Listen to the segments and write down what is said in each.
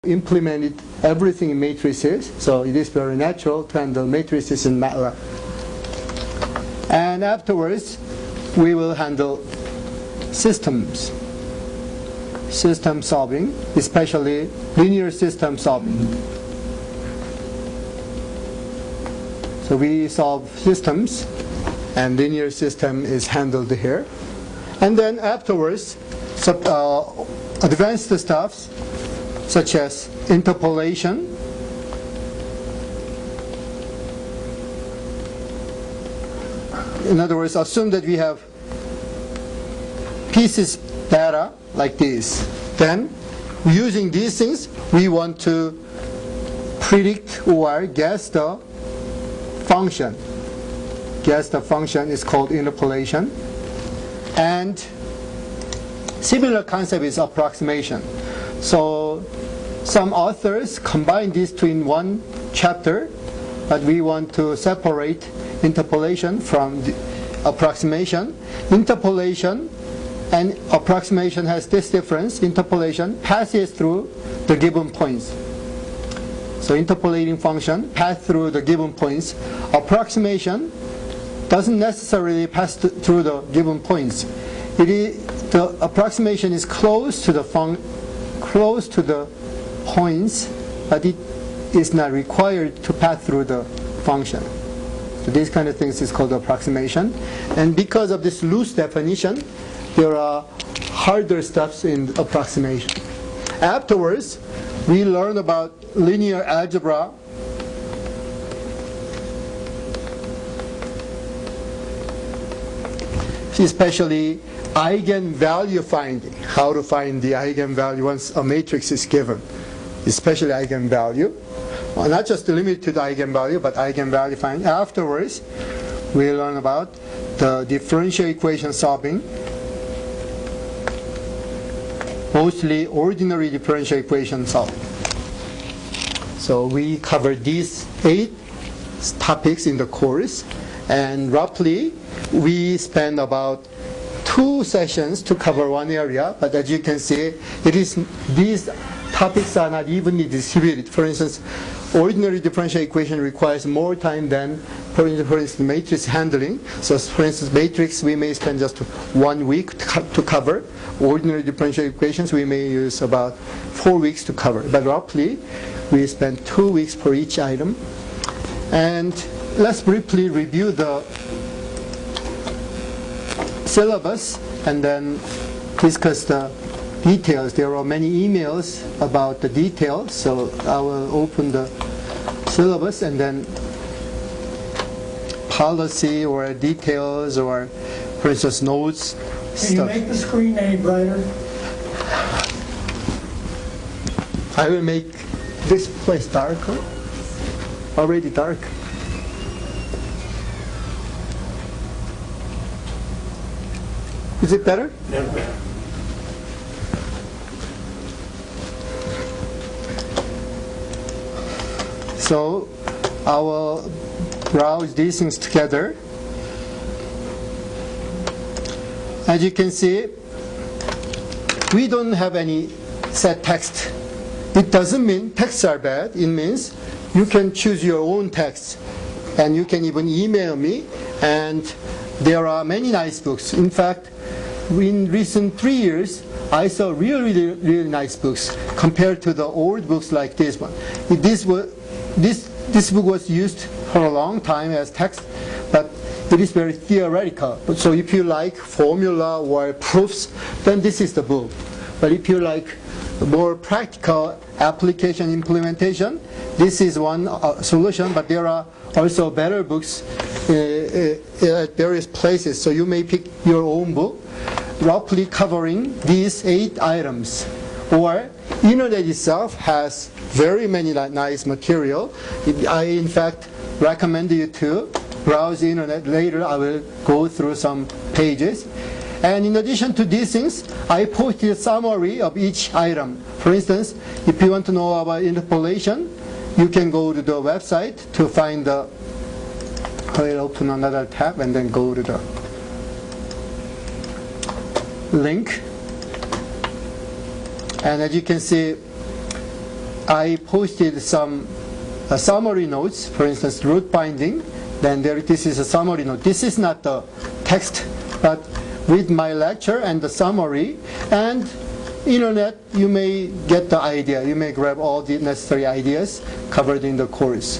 implemented everything in matrices, so it is very natural to handle matrices in MATLAB. And afterwards, we will handle systems. System solving, especially linear system solving. So we solve systems, and linear system is handled here. And then afterwards, advanced stuffs such as interpolation, in other words, assume that we have pieces data like this. Then, using these things, we want to predict or guess the function. Guess the function is called interpolation. And similar concept is approximation. So some authors combine these two in one chapter, but we want to separate interpolation from the approximation. Interpolation and approximation has this difference. Interpolation passes through the given points. So interpolating function passes through the given points. Approximation doesn't necessarily pass through the given points. The approximation is close to the points, but it is not required to pass through the function. So these kind of things is called approximation. And because of this loose definition, there are harder steps in approximation. Afterwards, we learn about linear algebra, especially eigenvalue finding, how to find the eigenvalue once a matrix is given, especially eigenvalue. Well, not just limited to the eigenvalue, but eigenvalue finding. Afterwards, we learn about the differential equation solving, mostly ordinary differential equation solving. So we covered these 8 topics in the course, and roughly we spend about 2 sessions to cover one area, but as you can see, these topics are not evenly distributed. For instance, ordinary differential equation requires more time than, for instance, matrix handling. So for instance, matrix we may spend just 1 week to cover. Ordinary differential equations we may use about 4 weeks to cover. But roughly, we spend 2 weeks for each item. And let's briefly review the syllabus and then discuss the details. There are many emails about the details, so I will open the syllabus and then policy or details or, for instance, notes. Can you make the screen any brighter? I will make this place darker. Already dark. Is it better? Never better. So I will browse these things together. As you can see, we don't have any set text. It doesn't mean texts are bad. It means you can choose your own text, and you can even email me, and there are many nice books. In fact, in recent 3 years, I saw really nice books compared to the old books like this one. This book was used for a long time as text, but it is very theoretical. So if you like formula or proofs, then this is the book. But if you like more practical application implementation, this is one solution, but there are also better books at various places. So you may pick your own book, roughly covering these 8 items. Or Internet itself has very many nice material. I, in fact, recommend you to browse the Internet. Later, I will go through some pages. And in addition to these things, I posted a summary of each item. For instance, if you want to know about interpolation, you can go to the website to find the, I'll open another tab and then go to the link. And as you can see, I posted some summary notes, for instance, root binding. Then this is a summary note. This is not the text, but with my lecture and the summary and internet, you may get the idea. You may grab all the necessary ideas covered in the course.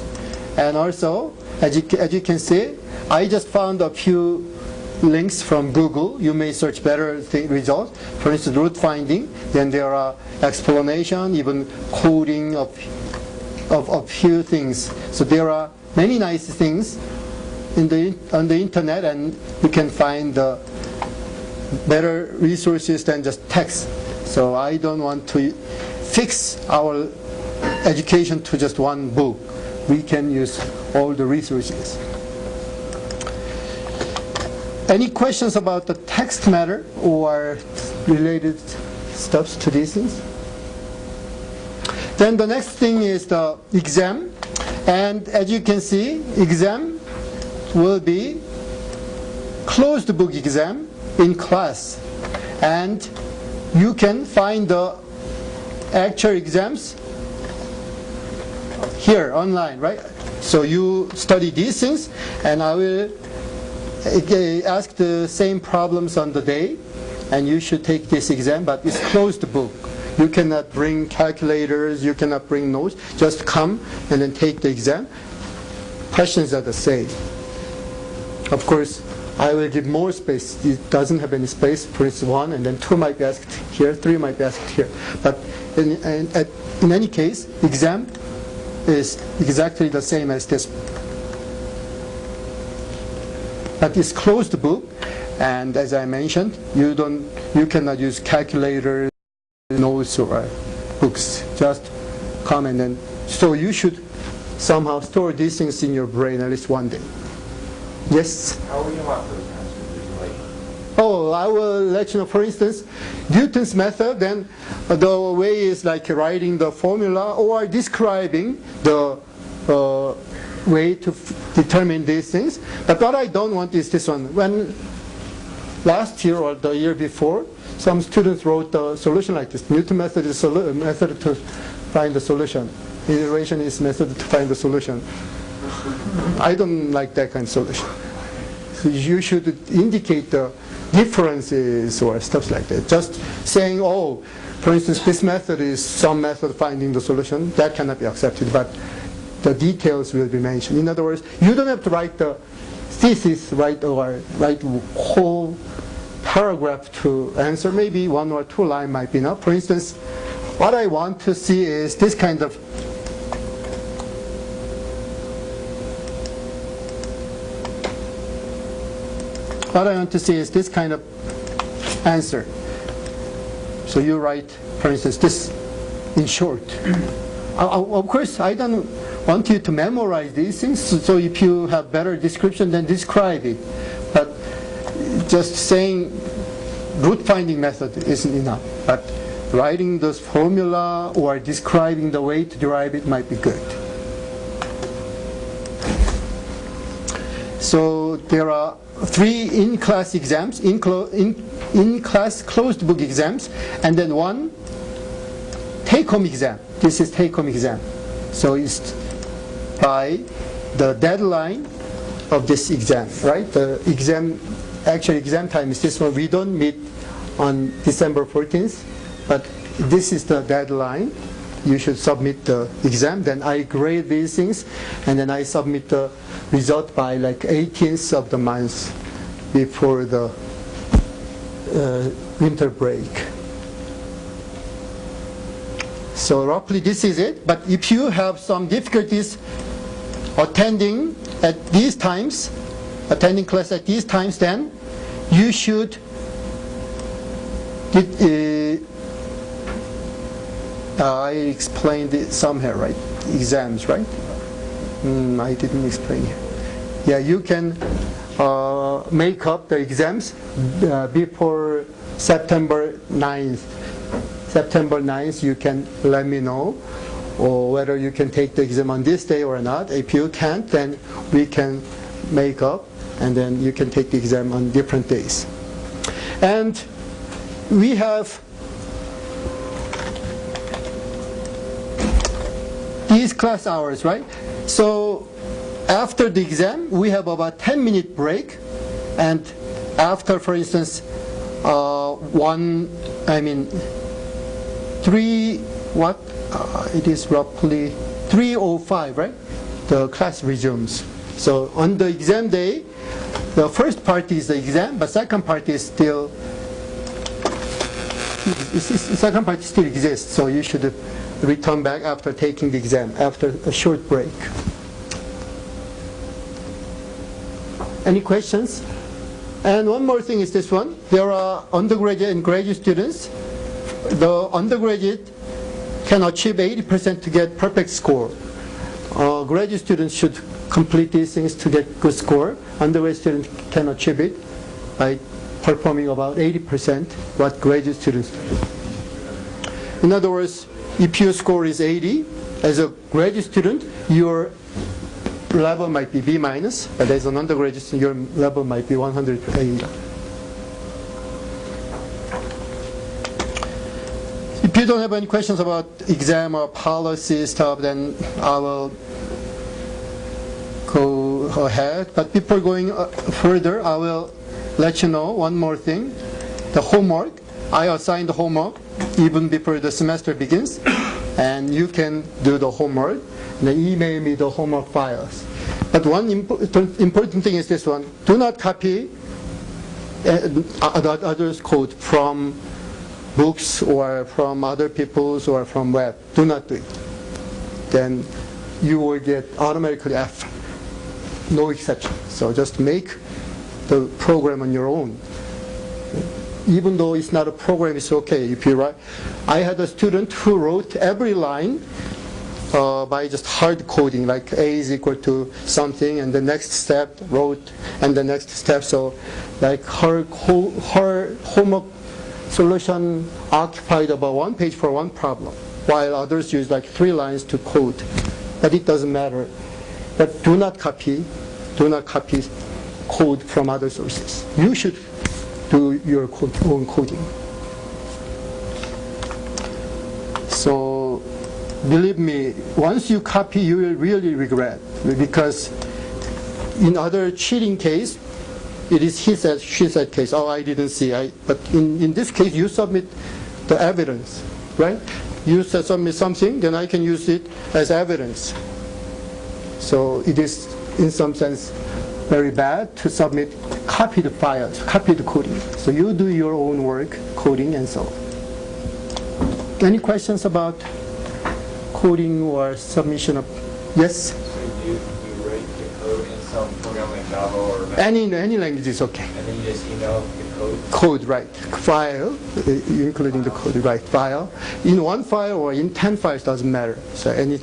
And also, as you can see, I just found a few links from Google. You may search better results. For instance, root finding. Then there are explanation, even coding of few things. So there are many nice things on the internet, and you can find better resources than just text. So I don't want to fix our education to just one book. We can use all the resources. Any questions about the text matter or related stuff to these things? Then the next thing is the exam. And as you can see, exam will be closed book exam in class. And you can find the actual exams here online, right? So you study these things, and I will ask the same problems on the day, and you should take this exam, but it's closed book. You cannot bring calculators, you cannot bring notes. Just come and then take the exam. Questions are the same. Of course, I will give more space. It doesn't have any space. For instance, 1 and then 2 might be asked here, 3 might be asked here. But in any case, exam is exactly the same as this. But it's closed book, and as I mentioned, you cannot use calculators, notes, or books. Just come and then. So you should somehow store these things in your brain at least one day. Yes? How will you mark those answers? Oh, I will let you know. For instance, Newton's method, then the way is like writing the formula or describing the way to determine these things. But what I don't want is this one. When last year or the year before, some students wrote the solution like this. Newton method is a method to find the solution. Iteration is method to find the solution. I don't like that kind of solution. So you should indicate the differences or stuff like that. Just saying, oh, for instance, this method is some method finding the solution, that cannot be accepted, but the details will be mentioned. In other words, you don't have to write the thesis, write whole paragraph to answer. Maybe 1 or 2 lines might be enough. For instance, what I want to see is this kind of answer. So you write, for instance, this in short. Of course, I don't want you to memorize these things, so if you have better description, then describe it. But just saying root finding method isn't enough. But writing those formula or describing the way to derive it might be good. So there are 3 in-class exams, in-class closed book exams, and then 1 take-home exam. This is take-home exam. So it's by the deadline of this exam, right? The actual exam time is this one. We don't meet on December 14th, but this is the deadline. You should submit the exam. Then I grade these things, and then I submit the result by like 18th of the month before the winter break. So roughly this is it. But if you have some difficulties attending at these times, attending class at these times, then you should I explained it somewhere, right? Exams, right? I didn't explain here. Yeah, you can make up the exams before September 9th. September 9th, you can let me know or whether you can take the exam on this day or not. If you can't, then we can make up, and then you can take the exam on different days. And we have these class hours, right? So after the exam, we have about 10-minute break, and after, for instance, 3:05, right? The class resumes. So on the exam day, the first part is the exam, but second part is still exists. So you should return back after taking the exam, after a short break. Any questions? And one more thing is this one. There are undergraduate and graduate students. The undergraduate can achieve 80% to get perfect score. Graduate students should complete these things to get good score. Undergraduate students can achieve it by performing about 80% what graduate students do. In other words, if your score is 80, as a graduate student, your level might be B-, but as an undergraduate student, your level might be 180. If you don't have any questions about exam or policy stuff, then I will go ahead. But before going further, I will let you know one more thing. The homework. I assigned the homework even before the semester begins, and you can do the homework and then email me the homework files. But one important thing is this one. Do not copy others' code from books or from other people's or from web. Do not do it. Then you will get automatically F. No exception. So just make the program on your own. Even though it's not a program, it's okay if you write. I had a student who wrote every line by just hard coding, like A is equal to something, and the next step wrote, and the next step. So like her homework solution occupied about 1 page for one problem, while others use like 3 lines to code. But it doesn't matter. But do not copy code from other sources. You should do your own coding. So believe me, once you copy, you will really regret, because in other cheating case, it is he said, she said case. Oh, I didn't see. But in this case, you submit the evidence, right? You submit something, then I can use it as evidence. So it is, in some sense, very bad to submit copied files, copied coding. So you do your own work, coding and so on. Any questions about coding or submission of? Yes? So you write the code in some program like Java or any language is okay. and then you just email the code? Code, right. File, including the code, right. File. In one file or in 10 files, doesn't matter. So if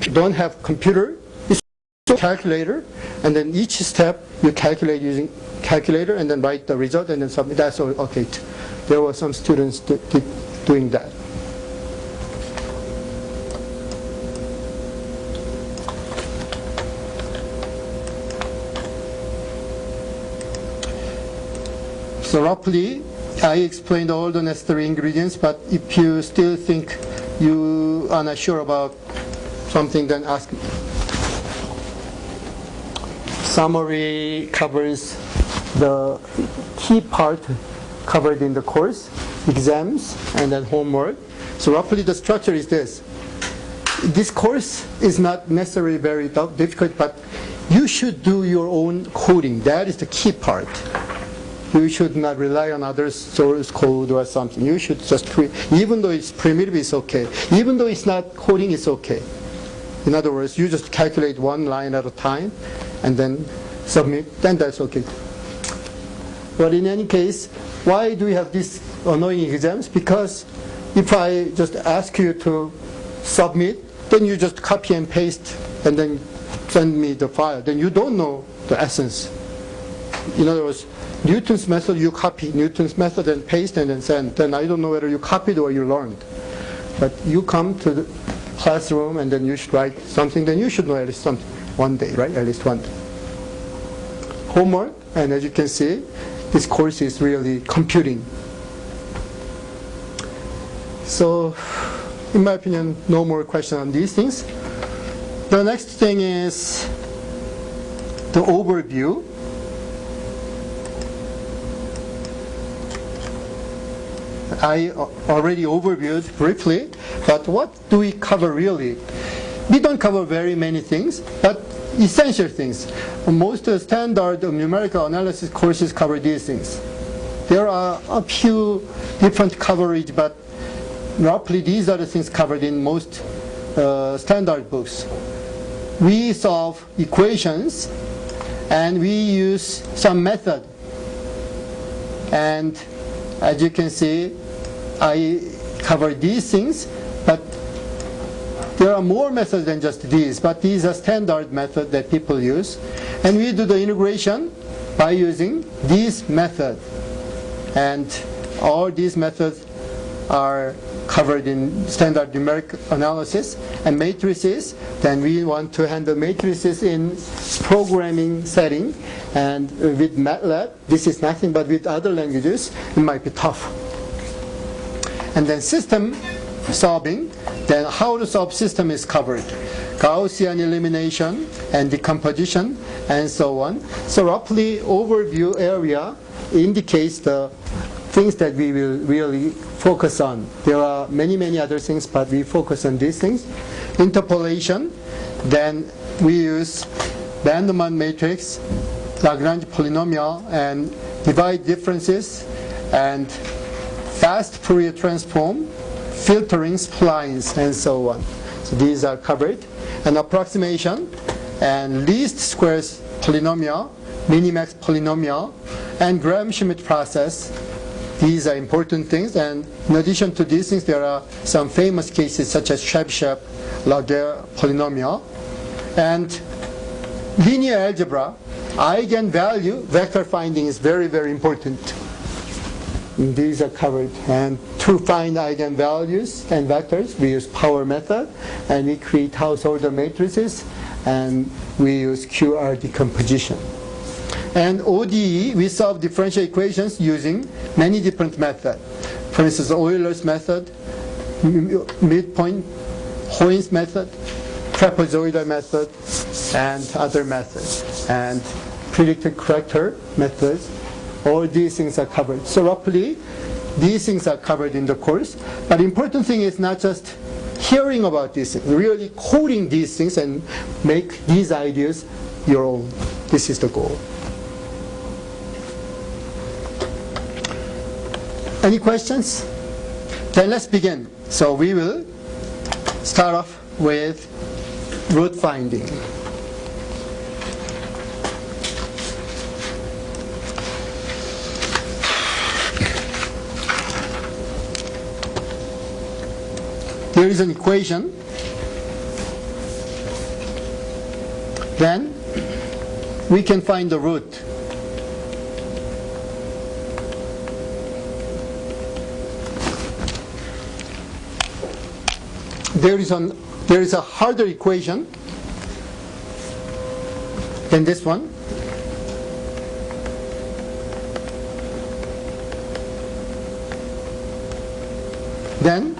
you don't have computer, it's a calculator, and then each step you calculate using calculator and then write the result and then submit. That's all okay. There were some students doing that. So roughly, I explained all the necessary ingredients, but if you still think you are not sure about something, then ask me. Summary covers the key part covered in the course, exams, and then homework. So roughly the structure is this. This course is not necessarily very difficult, but you should do your own coding. That is the key part. You should not rely on others' source code or something. You should just create, even though it's primitive, it's okay. Even though it's not coding, it's okay. In other words, you just calculate one line at a time and then submit, then that's okay. But in any case, why do we have these annoying exams? Because if I just ask you to submit, then you just copy and paste and then send me the file. Then you don't know the essence. In other words, Newton's method, you copy Newton's method and paste and then send. Then I don't know whether you copied or you learned. But you come to the classroom and then you should write something, then you should know at least something one day, right? At least one day. Homework, and as you can see, this course is really computing. So in my opinion, no more question on these things. The next thing is the overview. I already overviewed briefly, but what do we cover really? We don't cover very many things, but essential things. Most standard numerical analysis courses cover these things. There are a few different coverage, but roughly these are the things covered in most standard books. We solve equations and we use some method. And as you can see, I cover these things, but there are more methods than just these, but these are standard methods that people use. And we do the integration by using this method. And all these methods are covered in standard numerical analysis. And matrices, then we want to handle matrices in programming setting. And with MATLAB, this is nothing, but with other languages, it might be tough. And then system solving, then how to solve system is covered. Gaussian elimination and decomposition and so on. So roughly overview area indicates the things that we will really focus on. There are many other things, but we focus on these things. Interpolation, then we use Bandman matrix, Lagrange polynomial, and divide differences, and fast Fourier transform, filtering splines, and so on. So these are covered. And approximation, and least squares polynomial, minimax polynomial, and Graham-Schmidt process. These are important things. And in addition to these things, there are some famous cases such as Chebyshev-Laguerre polynomial. And linear algebra, eigenvalue, vector finding is very important. These are covered. And to find eigenvalues and vectors, we use power method, and we create house order matrices, and we use QR decomposition. And ODE, we solve differential equations using many different methods. For instance, Euler's method, midpoint, Hoynes method, trapezoidal method, and other methods. And predicted corrector methods. All these things are covered. So roughly, these things are covered in the course. But the important thing is not just hearing about these things, really coding these things and make these ideas your own. This is the goal. Any questions? Then let's begin. So we will start off with root finding. There is an equation. Then we can find the root. There is a harder equation than this one. Then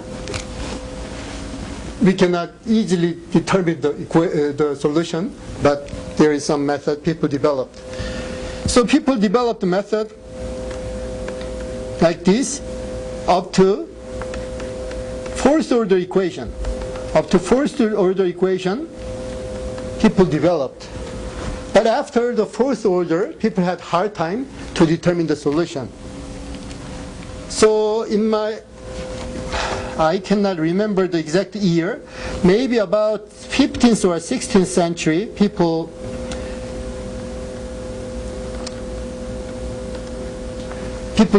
we cannot easily determine the solution, but there is some method people developed. So people developed a method like this up to fourth order equation. Up to fourth order equation, people developed. But after the fourth order, people had hard time to determine the solution. So I cannot remember the exact year, maybe about 15th or 16th century, people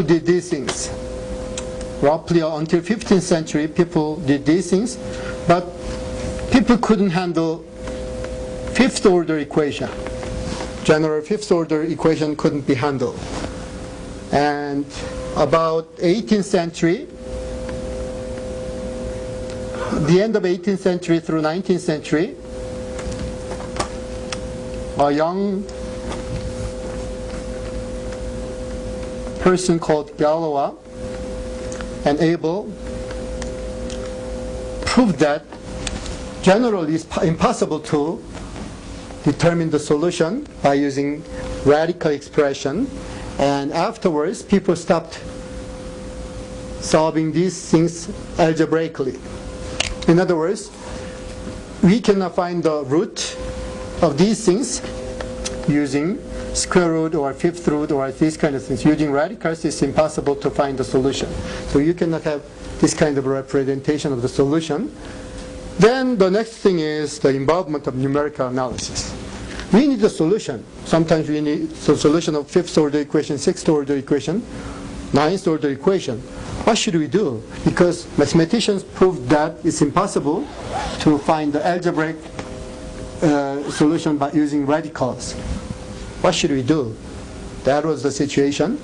did these things. Roughly until 15th century, people did these things, but people couldn't handle fifth order equation. General fifth order equation couldn't be handled. And about 18th century, the end of 18th century through 19th century, a young person called Galois and Abel proved that generally it's impossible to determine the solution by using radical expression, and afterwards people stopped solving these things algebraically. In other words, we cannot find the root of these things using square root or fifth root or these kind of things. Using radicals, it's impossible to find the solution. So you cannot have this kind of representation of the solution. Then the next thing is the involvement of numerical analysis. We need a solution. Sometimes we need the solution of fifth order equation, sixth order equation, ninth order equation. What should we do? Because mathematicians proved that it's impossible to find the algebraic solution by using radicals. What should we do? That was the situation.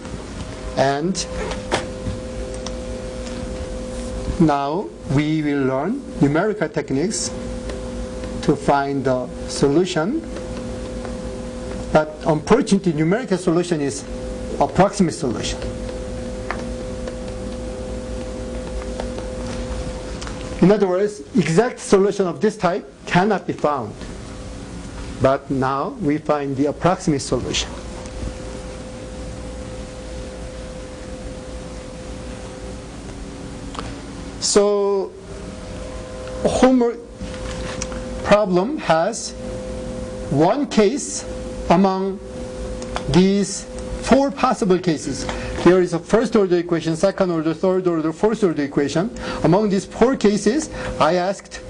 And now we will learn numerical techniques to find the solution. But unfortunately, numerical solution is approximate solution. In other words, exact solution of this type cannot be found. But now we find the approximate solution. So, homework problem has one case among these four possible cases. There is a first order equation, second order, third order, fourth order equation. Among these four cases, I asked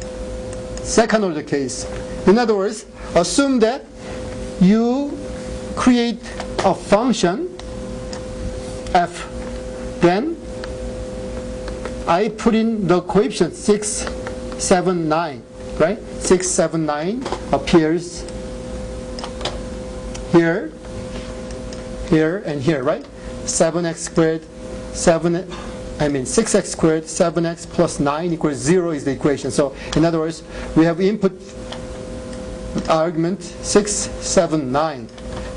second order case. In other words, assume that you create a function f. Then I put in the coefficient 6, 7, 9, right? 6, 7, 9 appears here, here, and here, right? 7x squared, 6x squared, 7x plus 9 equals 0 is the equation. So in other words, we have input argument 6, 7, 9.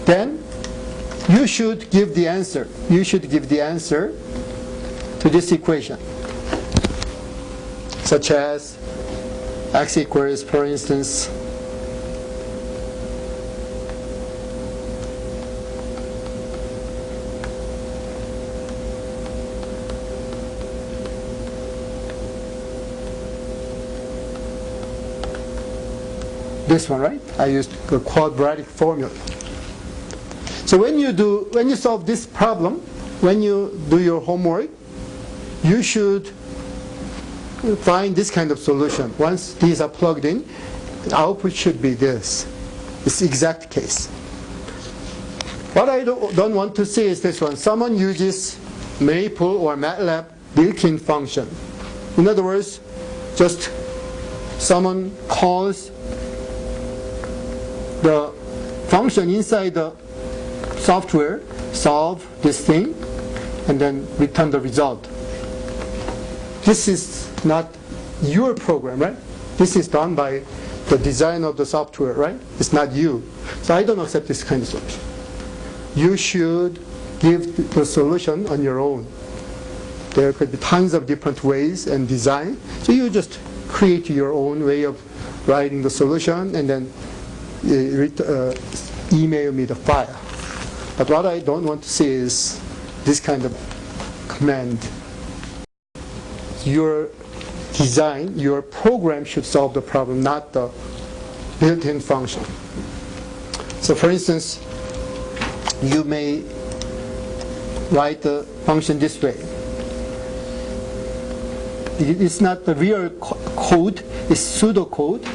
Then you should give the answer. You should give the answer to this equation, such as x equals, for instance, this one, right? I used the quadratic formula. So when you solve this problem, when you do your homework, you should find this kind of solution. Once these are plugged in, the output should be this. It's the exact case. What I don't want to see is this one. Someone uses Maple or MATLAB built-in function. In other words, just someone calls the function inside the software, solve this thing, and then return the result. This is not your program, right? This is done by the designer of the software, right? It's not you. So I don't accept this kind of solution. You should give the solution on your own. There could be tons of different ways and design. So you just create your own way of writing the solution and then email me the file. But what I don't want to see is this kind of command. Your design, your program should solve the problem, not the built-in function. So for instance, you may write the function this way. It's not the real code, it's pseudocode.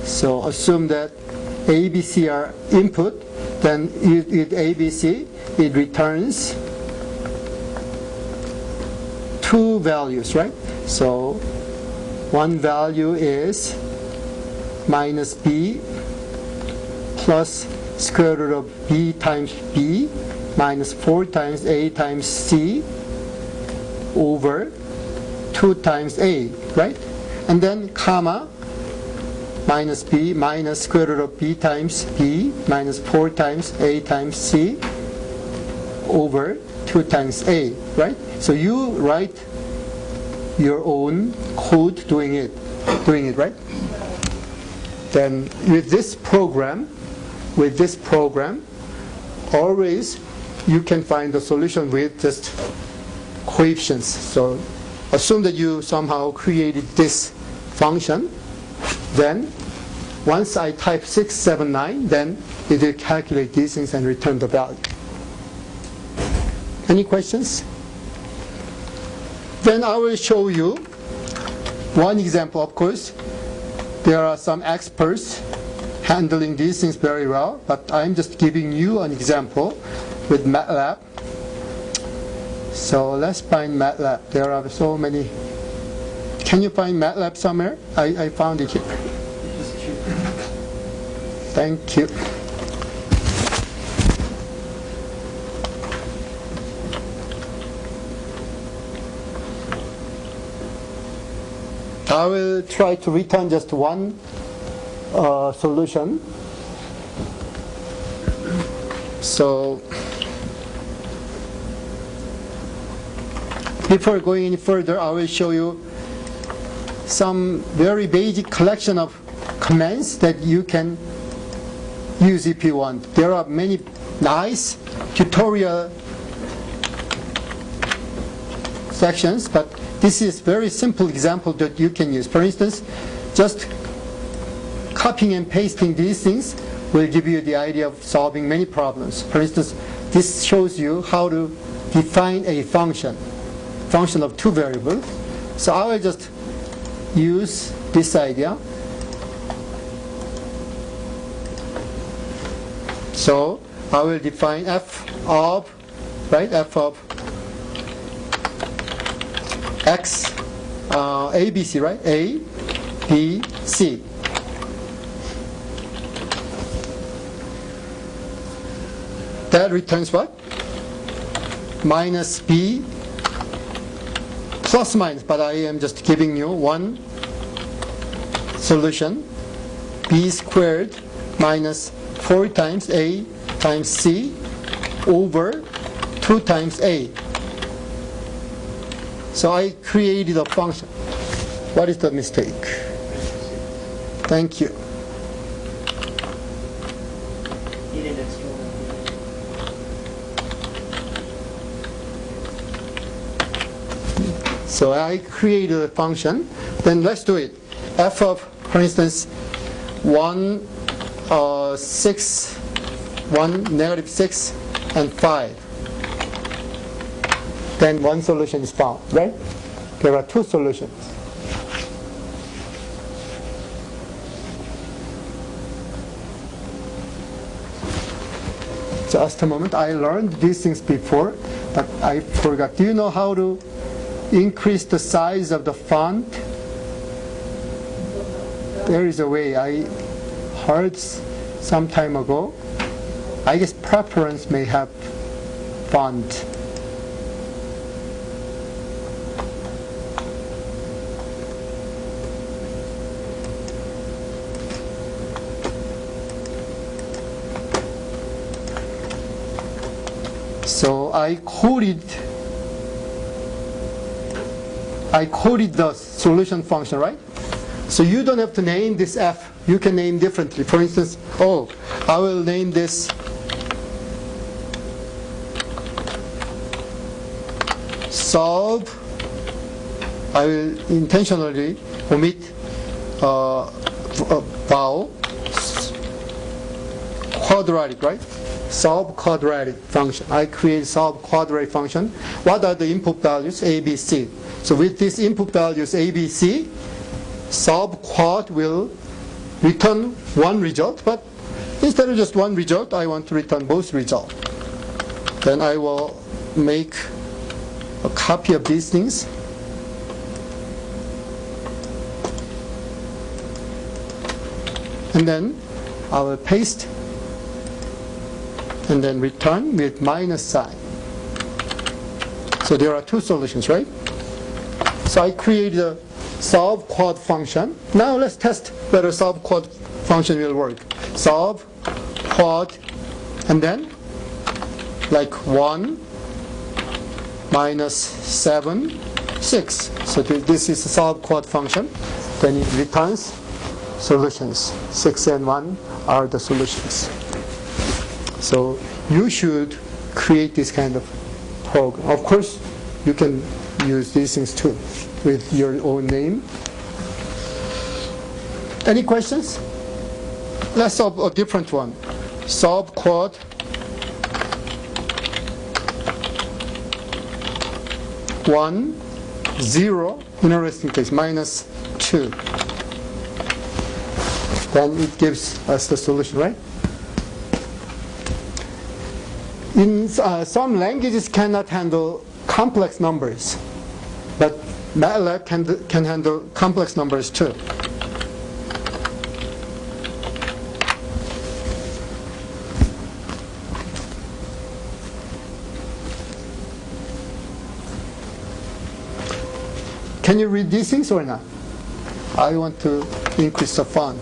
So assume that ABC are input, then with ABC, it returns two values, right? So one value is minus B plus square root of B times B minus 4 times A times C over 2 times A, right? And then comma minus B minus square root of B times B minus 4 times A times C over 2 times A, right? So you write your own code doing it. doing it, right? Then with this program, always you can find the solution with just coefficients. So assume that you somehow created this function, then once I type 6, 7, 9, then it will calculate these things and return the value. Any questions? Then I will show you one example. Of course, there are some experts handling these things very well, but I'm just giving you an example with MATLAB. So let's find MATLAB. There are so many. Can you find MATLAB somewhere? I found it here. Thank you. I will try to return just one solution. So before going any further, I will show you some very basic collection of commands that you can use if you want. There are many nice tutorial sections, but this is very simple example that you can use. For instance, just copying and pasting these things will give you the idea of solving many problems. For instance, this shows you how to define a function of two variables. So I will just use this idea. So I will define f of x, ABC, right? A, B, C. That returns what? Minus B plus minus, but I am just giving you one solution. B squared minus 4 times A times C over 2 times A. So I created a function. What is the mistake? Thank you. So I created a function. Then let's do it. F of, for instance, 1, 6, 1, negative 6, and 5. Then one solution is found, right? There are two solutions. Just a moment, I learned these things before, but I forgot. Do you know how to increase the size of the font? There is a way. I heard some time ago. I guess preference may have font. So I coded the solution function, right? So you don't have to name this f. You can name differently. For instance, I will name this solve. I will intentionally omit vowel. Quadratic, right? Solve quadratic function. I create solve quadratic function. What are the input values? A, B, C. So with these input values A, B, C, solve quad will return one result, but instead of just one result, I want to return both results. Then I will make a copy of these things. And then I will paste and then return with minus sign. So there are two solutions, right? So I created a solve quad function. Now let's test whether solve quad function will work. Solve quad, and then like 1 minus 7, 6. So this is a solve quad function. then it returns solutions. 6 and 1 are the solutions. So you should create this kind of program. Of course, you can use these things too with your own name. Any questions? Let's solve a different one. Solve quad 1, 0, interesting case, -2. Then it gives us the solution, right? In some languages cannot handle complex numbers, but MATLAB can handle complex numbers too. Can you read these things or not? I want to increase the font.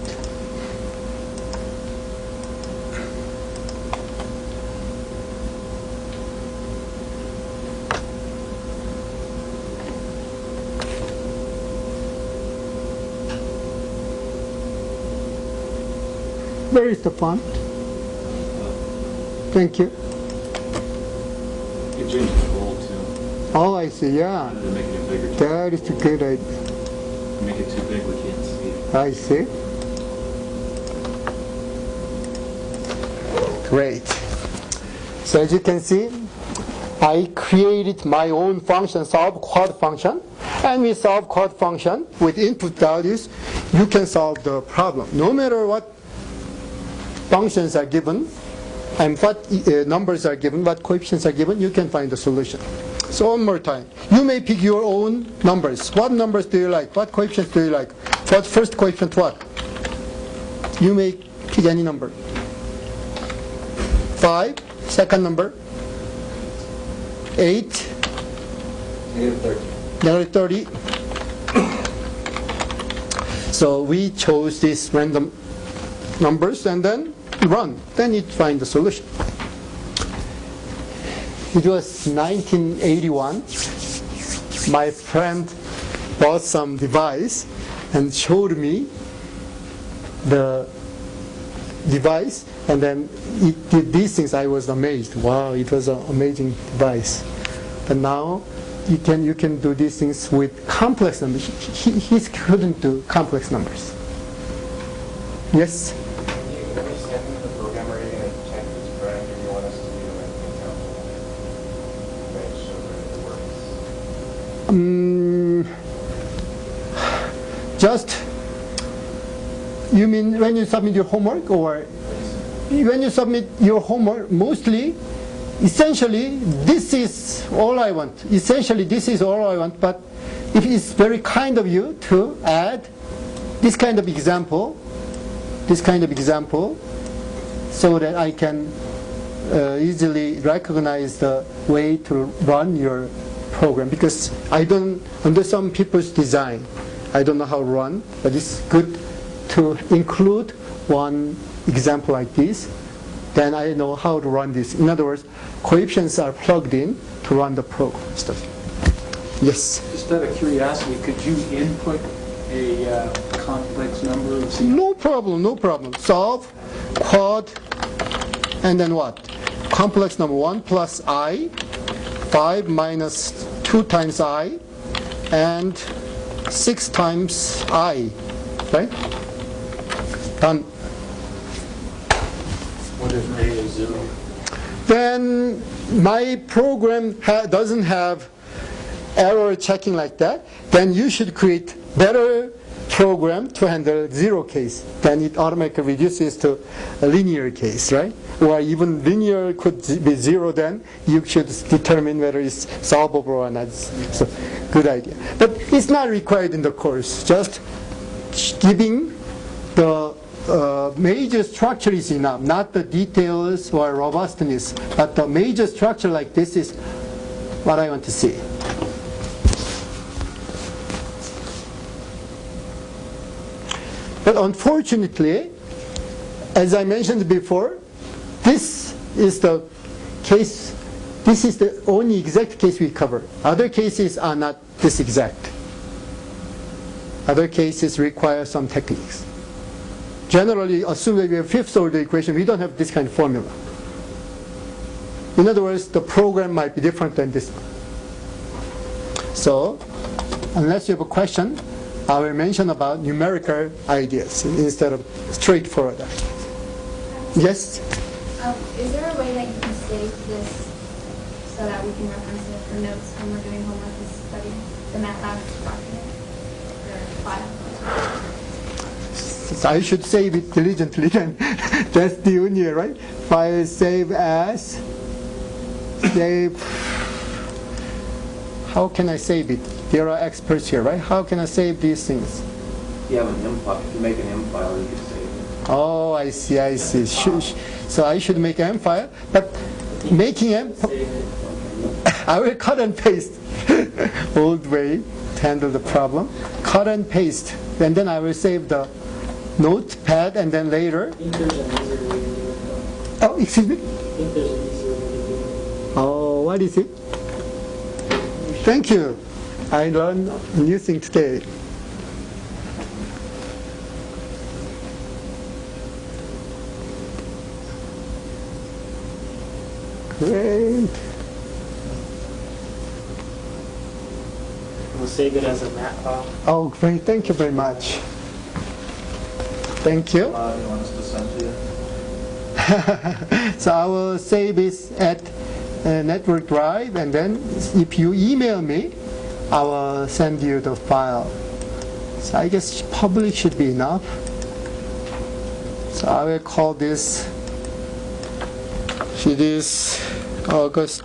Where is the font? Thank you. You change the bold too. Oh, I see, yeah. Rather than making it bigger. That is a good idea. Make it too big, we can't see it. I see. Great. So as you can see, I created my own function, solve quad function, and we solve quad function with input values. You can solve the problem. No matter what functions are given and what numbers are given, what coefficients are given, you can find the solution. So one more time. You may pick your own numbers. What numbers do you like? What coefficients do you like? What first coefficient what? You may pick any number. 5, second number. 8, -30. So we chose these random numbers and then run. Then you find the solution. It was 1981. My friend bought some device and showed me the device, and then it did these things. I was amazed. Wow, it was an amazing device. But now you can do these things with complex numbers. He couldn't do complex numbers. Yes? When you send them the program, are you going to check this correct, or do you want us to do an example? Make sure that it works. Just, you mean when you submit your homework, or when you submit your homework, mostly, essentially, this is all I want. Essentially, this is all I want, but it is very kind of you to add this kind of example, so that I can easily recognize the way to run your program, because I don't, under some people's design, I don't know how to run, but it's good to include one example like this. Then I know how to run this. In other words, coefficients are plugged in to run the program stuff. Yes? Just out of curiosity, could you input a complex number of No problem, no problem. Solve, quad, and then what? Complex number 1 plus I, 5 minus 2 times I, and 6 times I, right? Done. What if A is 0? Then my program doesn't have error checking like that. Then you should create better program to handle 0 case. Then it automatically reduces to a linear case, right? Or even linear could be 0. Then you should determine whether it's solvable or not. So, good idea. But it's not required in the course. Just giving the major structure is enough, not the details or robustness, but the major structure like this is what I want to see. But unfortunately, as I mentioned before, this is the case, this is the only exact case we cover. Other cases are not this exact. Other cases require some techniques. Generally, assume that we have fifth order equation, we don't have this kind of formula. In other words, the program might be different than this one. So, unless you have a question, I will mention about numerical ideas instead of straightforward ideas. Yes? Is there a way that you can save this so that we can reference it for notes when we're doing homework and studying the MATLAB document or file? So I should save it diligently then. That's the only, right? File save as, save. How can I save it? There are experts here, right? How can I save these things? If you have an M file, if you make an M file, you can save it. Oh, I see, I see. So I should make an M file, but making M, I will cut and paste. Old way to handle the problem. Cut and paste, and then I will save the notepad, and then later. I think there's an easier way to do it though. Oh, excuse me? I think there's an easier way to do it. Oh, what is it? Thank you. I learned a new thing today. Great. We'll save it as a mat file. Oh, great. Thank you very much. Thank you. You want us to send to you? So I will save this at network drive, and then if you email me, I will send you the file. So I guess public should be enough. So I will call this, it is August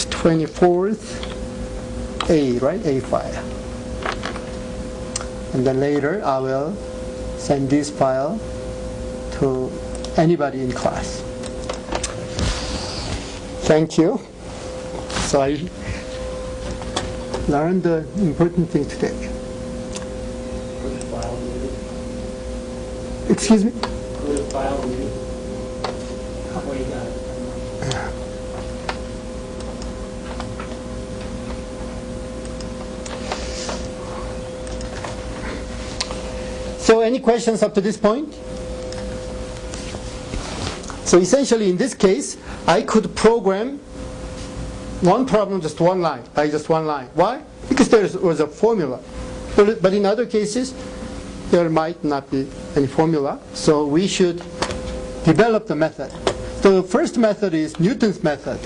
24th, A, right? A file. And then later I will send this file to anybody in class. Thank you. So I learned the important thing today. Which file needed? Excuse me? Go to file needed. Oh, you got it. So any questions up to this point? So essentially in this case, I could program one problem, just one line, by just one line. Why? Because there was a formula. But in other cases, there might not be any formula. So we should develop the method. So the first method is Newton's method.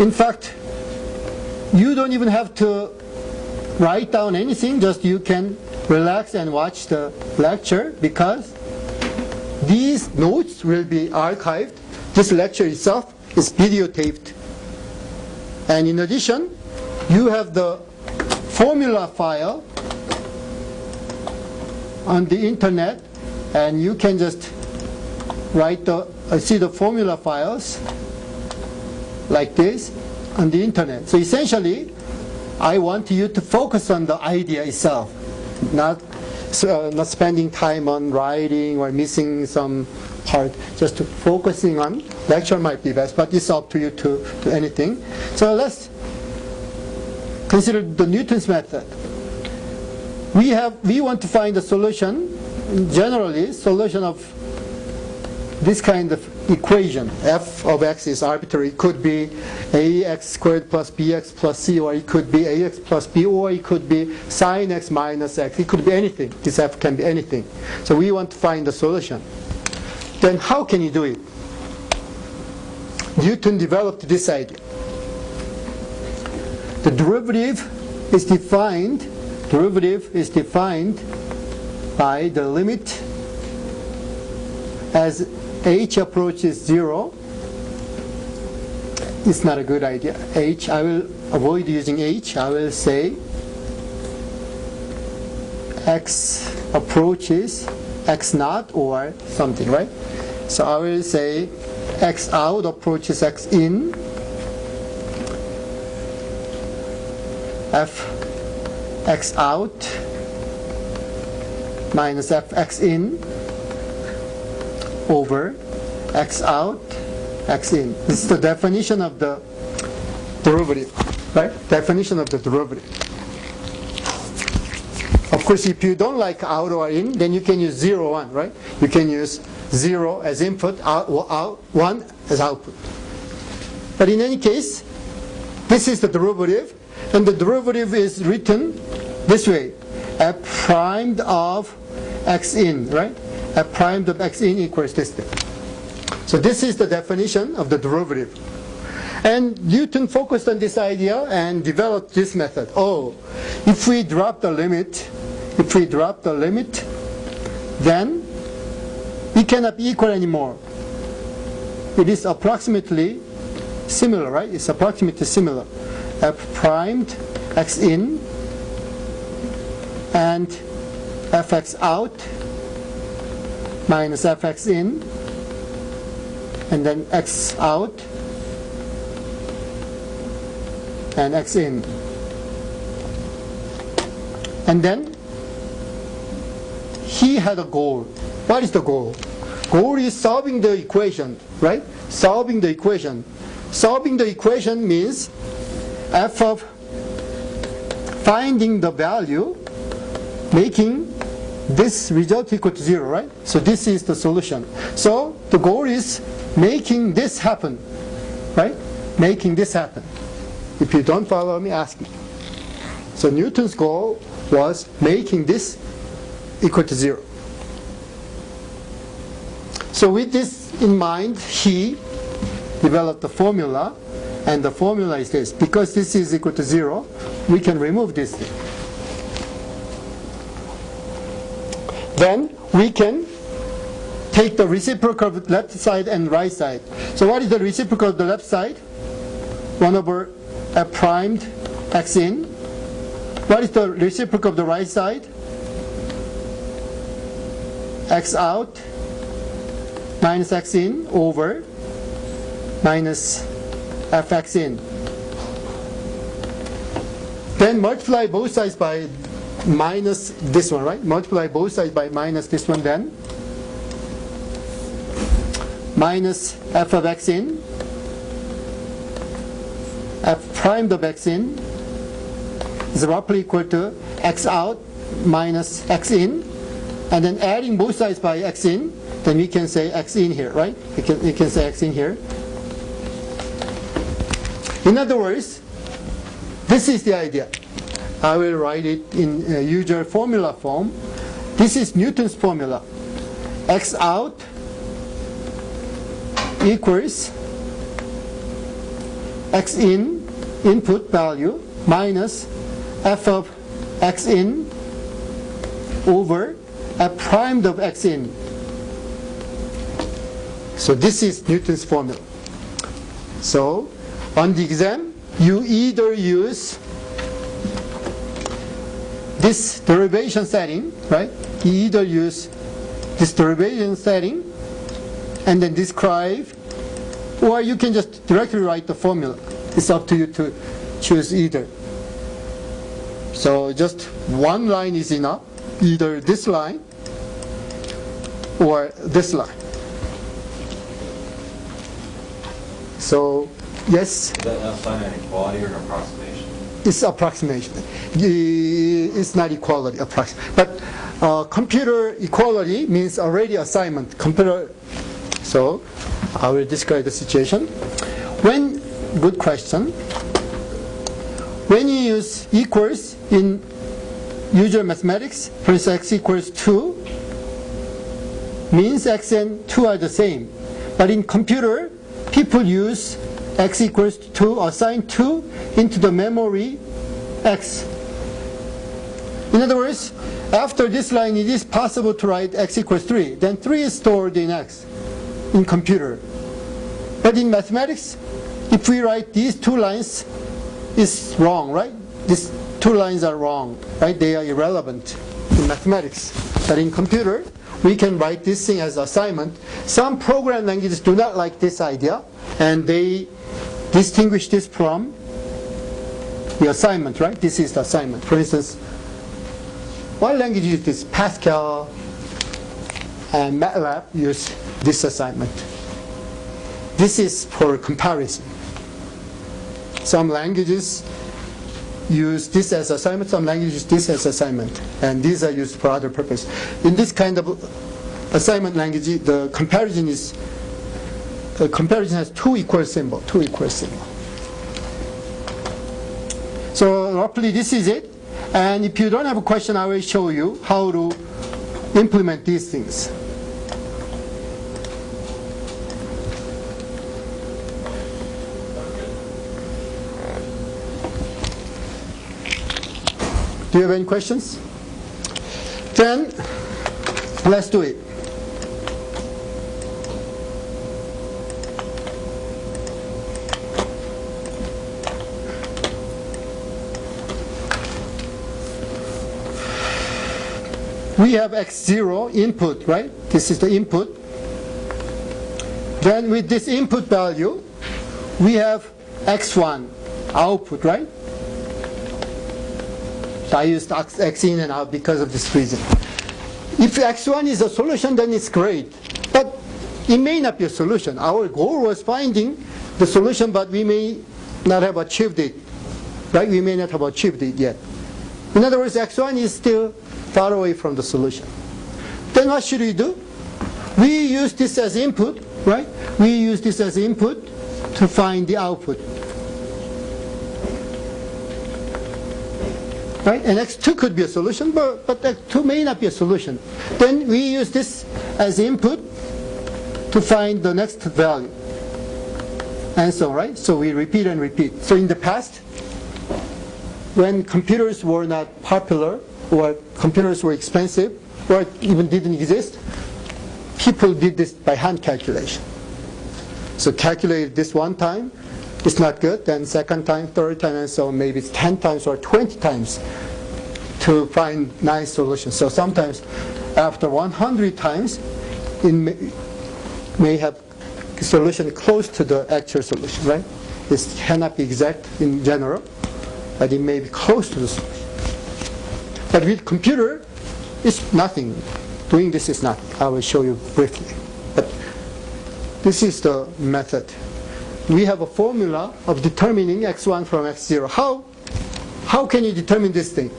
In fact, you don't even have to write down anything, just you can relax and watch the lecture, because these notes will be archived. This lecture itself is videotaped. And in addition, you have the formula file on the internet, and you can just write see the formula files like this on the internet. So essentially, I want you to focus on the idea itself, not spending time on writing or missing some part. Just focusing on lecture might be best, but it's up to you to do anything. So let's consider the Newton's method. We want to find a solution. Generally, solution of this kind of equation. F of x is arbitrary. It could be ax squared plus bx plus c, or it could be ax plus b, or it could be sine x minus x. It could be anything. This f can be anything. So we want to find the solution. Then how can you do it? Newton developed this idea. The derivative is defined by the limit as h approaches 0. It's not a good idea. H, I will avoid using h. I will say x approaches x naught or something, right? So I will say x out approaches x in. F x out minus f x in over x out, x in. This is the definition of the derivative, right? Definition of the derivative. Of course, if you don't like out or in, then you can use 0, 1, right? You can use 0 as input, 1 as output. But in any case, this is the derivative, and the derivative is written this way: f primed of x in, right? F primed of x in equals this thing. So this is the definition of the derivative. And Newton focused on this idea and developed this method. Oh, if we drop the limit, then it cannot be equal anymore. It is approximately similar, right? It's approximately similar. F primed x in and fx out minus fx in, and then x out and x in. And then he had a goal. What is the goal? Goal is solving the equation, right? Solving the equation. Solving the equation means f of finding the value, making this result equal to 0, right? So this is the solution. So the goal is making this happen, right? Making this happen. If you don't follow me, ask me. So Newton's goal was making this equal to 0. So with this in mind, he developed the formula, and the formula is this. Because this is equal to 0, we can remove this thing. Then we can take the reciprocal of the left side and right side. So what is the reciprocal of the left side? 1 over f primed x in. What is the reciprocal of the right side? X out minus x in over minus fx in. Then multiply both sides by minus this one, right? Multiply both sides by minus this one, then minus f of x in, f primed of x in is roughly equal to x out minus x in, and then adding both sides by x in, then we can say x in here, right? We can say x in here. In other words, this is the idea. I will write it in usual formula form. This is Newton's formula. X out equals x in, input value, minus f of x in over f primed of x in. So this is Newton's formula. So on the exam, you either use this derivation setting, right? You either use this derivation setting and then describe, or you can just directly write the formula. It's up to you to choose either. So just one line is enough, either this line or this line. So, yes? Is that a sign of equality or an approximation? It's approximation. It's not equality, but computer equality means already assignment. Computer. So I will describe the situation. Good question. When you use equals in usual mathematics, for instance, x equals 2 means x and 2 are the same. But in computer, people use x equals 2, assign 2 into the memory x. In other words, after this line, it is possible to write x equals 3. Then 3 is stored in x in computer. But in mathematics, if we write these two lines, it's wrong, right? These two lines are wrong, right? They are irrelevant in mathematics. But in computer, we can write this thing as assignment. Some program languages do not like this idea, and they distinguish this from the assignment, right? This is the assignment. For instance, what language is this? Pascal and MATLAB use this assignment. This is for comparison. Some languages use this as assignment, some languages use this as assignment, and these are used for other purpose. In this kind of assignment language, the comparison has two equal symbol. So roughly this is it. And if you don't have a question, I will show you how to implement these things. Do you have any questions? Then let's do it. We have x0 input, right? This is the input. Then with this input value, we have x1 output, right? So I used x in and out because of this reason. If x1 is a solution, then it's great. But it may not be a solution. Our goal was finding the solution, but we may not have achieved it. Right? We may not have achieved it yet. In other words, x1 is still far away from the solution. Then what should we do? We use this as input, right? We use this as input to find the output. Right? And x2 could be a solution, but x2 may not be a solution. Then we use this as input to find the next value. And so, right? So we repeat and repeat. So in the past, when computers were not popular, or computers were expensive, or even didn't exist, people did this by hand calculation. So calculate this one time, it's not good, then second time, third time, and so on, maybe it's 10 times or 20 times to find nice solutions. So sometimes after 100 times, it may have a solution close to the actual solution, right? This cannot be exact in general, but it may be close to the solution. But with computer, it's nothing. Doing this is nothing. I will show you briefly. But this is the method. We have a formula of determining x1 from x0. How can you determine this thing?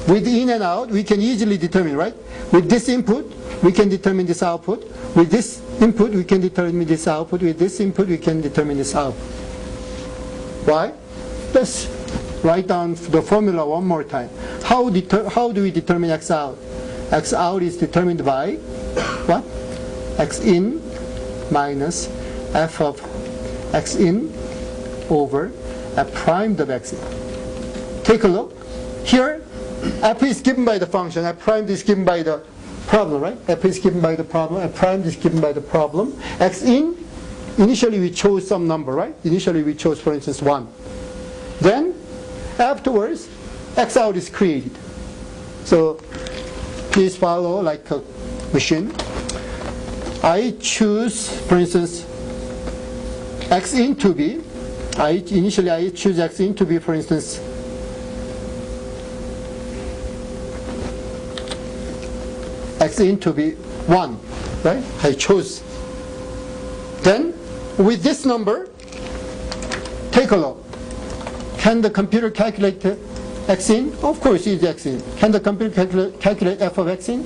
With in and out, we can easily determine, right? With this input, we can determine this output. With this input, we can determine this output. With this input, we can determine this output. Why? Let's write down the formula one more time. How do we determine x out? X out is determined by what? X in minus f of x in over f primed of x in. Take a look. Here, f is given by the function, f primed is given by the problem, right? F is given by the problem, f primed is given by the problem. X in, initially we chose some number, right? Initially we chose, for instance, 1. Then, afterwards, x out is created. So, please follow like a machine. I choose, for instance, x in to be, initially I choose x in to be, for instance, x in to be 1, right? I chose. Then, with this number, take a look. Can the computer calculate x in? Of course it's x in. Can the computer calculate f of x in?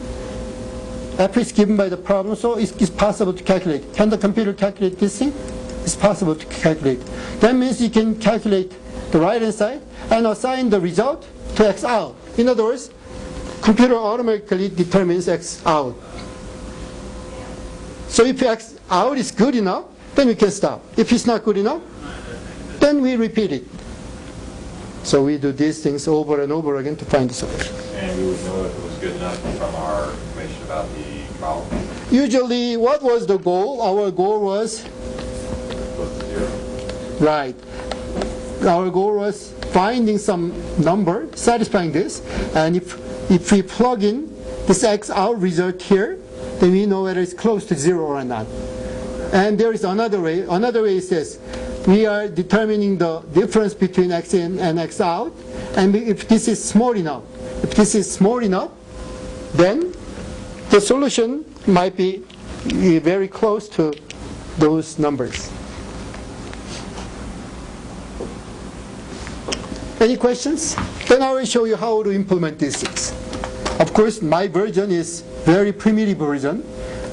F is given by the problem, so it's possible to calculate. Can the computer calculate this thing? It's possible to calculate. That means you can calculate the right hand side and assign the result to x out. In other words, computer automatically determines x out. So if x out is good enough, then we can stop. If it's not good enough, then we repeat it. So we do these things over and over again to find the solution. And we would know if it was good enough from our information about the problem. Usually, what was the goal? Our goal was Close to 0. right. Our goal was finding some number satisfying this, and if we plug in this x out result here, then we know whether it's close to 0 or not. And there is another way. Another way is this. We are determining the difference between x in and x out, and if this is small enough, then the solution might be very close to those numbers. Any questions? Then I will show you how to implement these things. Of course, my version is very primitive version.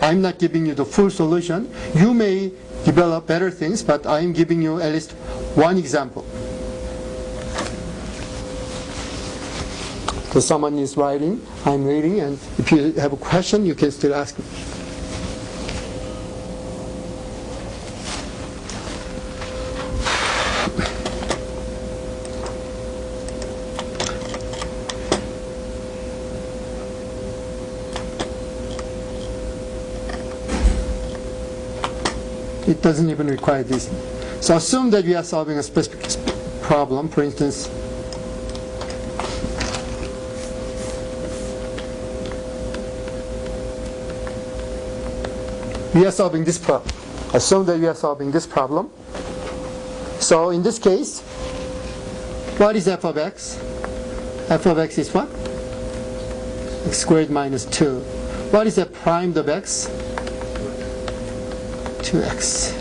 I'm not giving you the full solution. You may develop better things, but I'm giving you at least one example. So someone is writing, I'm reading, and if you have a question, you can still ask me. It doesn't even require this. So assume that we are solving a specific problem. For instance, we are solving this problem. Assume that we are solving this problem. So in this case, what is f of x? F of x is what? X squared minus 2. What is f prime of x? 2x.